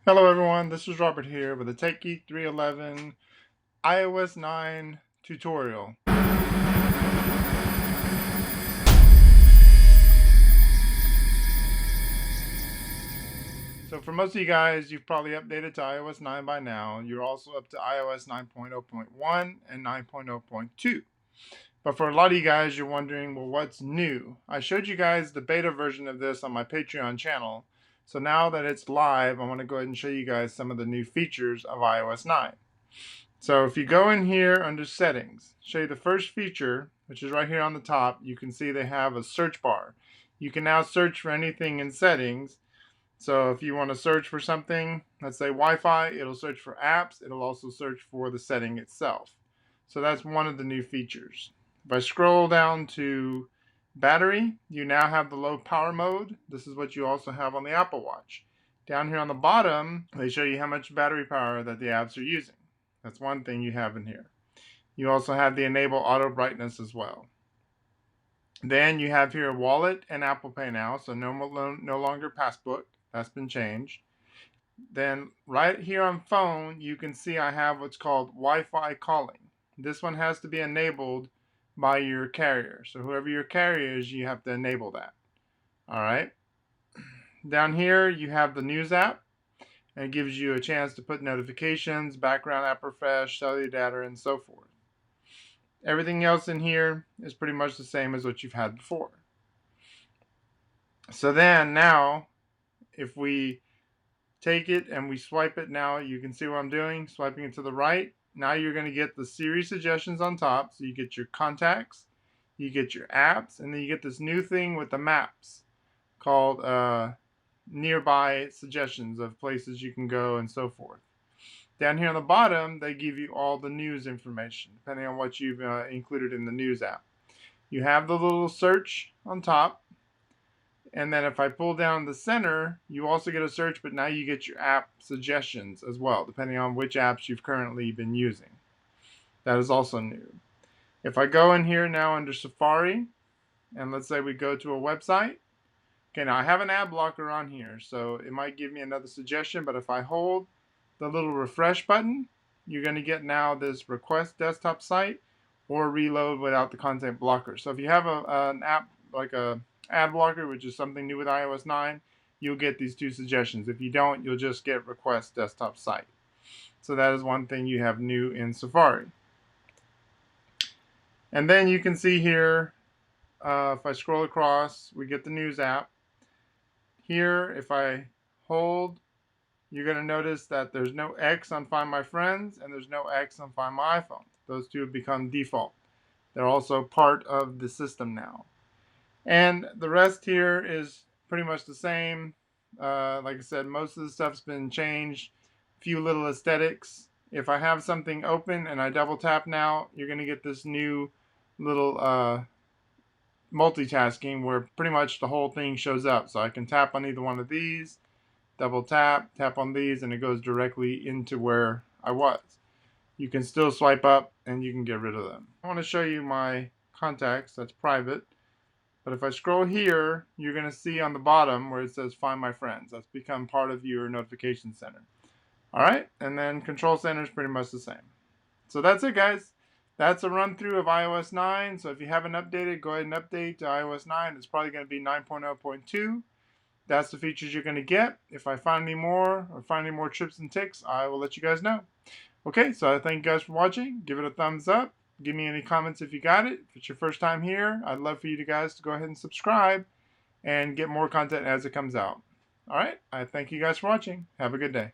Hello everyone, this is Robert here with a Tech Geek 311 iOS 9 tutorial. So for most of you guys, you've probably updated to iOS 9 by now. You're also up to iOS 9.0.1 and 9.0.2. But for a lot of you guys, you're wondering, well, what's new? I showed you guys the beta version of this on my Patreon channel. So now that it's live, I want to go ahead and show you guys some of the new features of iOS 9. So if you go in here under settings, show you the first feature, which is right here on the top, you can see they have a search bar. You can now search for anything in settings. So if you want to search for something, let's say Wi-Fi, it'll search for apps. It'll also search for the setting itself. So that's one of the new features. If I scroll down to battery, you now have the low power mode. This is what you also have on the Apple Watch. Down here on the bottom, they show you how much battery power that the apps are using. That's one thing you have in here. You also have the enable auto brightness as well. Then you have here wallet and Apple Pay now, so no longer passbook. That's been changed. Then right here on phone, you can see I have what's called Wi-Fi calling. This one has to be enabled by your carrier. So whoever your carrier is, you have to enable that. All right. Down here, you have the news app. And it gives you a chance to put notifications, background app refresh, cellular data, and so forth. Everything else in here is pretty much the same as what you've had before. So then now, if we take it and we swipe it now, you can see what I'm doing, swiping it to the right. Now you're going to get the Siri suggestions on top. So you get your contacts, you get your apps, and then you get this new thing with the maps called nearby suggestions of places you can go and so forth. Down here on the bottom, they give you all the news information, depending on what you've included in the news app. You have the little search on top, and then if I pull down the center, you also get a search, but now you get your app suggestions as well, depending on which apps you've currently been using. That is also new. If I go in here now under Safari, and let's say we go to a website, okay, now I have an ad blocker on here, so it might give me another suggestion, but if I hold the little refresh button, you're going to get now this request desktop site or reload without the content blocker. So if you have an app like a ad blocker, which is something new with iOS 9, you'll get these two suggestions. If you don't, you'll just get request desktop site. So that is one thing you have new in Safari. And then you can see here, if I scroll across, we get the news app. Here, if I hold, you're going to notice that there's no X on Find My Friends and there's no X on Find My iPhone. Those two have become default. They're also part of the system now. And the rest here is pretty much the same. Like I said, most of the stuff's been changed. A few little aesthetics. If I have something open and I double tap now, you're going to get this new little multitasking where pretty much the whole thing shows up. So I can tap on either one of these, double tap on these, and it goes directly into where I was. You can still swipe up and you can get rid of them. I want to show you my contacts. That's private. But if I scroll here, you're going to see on the bottom where it says Find My Friends. That's become part of your notification center. All right, and then Control Center is pretty much the same. So that's it, guys. That's a run through of iOS 9. So if you haven't updated, go ahead and update to iOS 9. It's probably going to be 9.0.2. That's the features you're going to get. If I find any more or find any more tips and tricks, I will let you guys know. Okay, so I thank you guys for watching. Give it a thumbs up. Give me any comments if you got it. If it's your first time here, I'd love for you guys to go ahead and subscribe and get more content as it comes out. All right, I thank you guys for watching. Have a good day.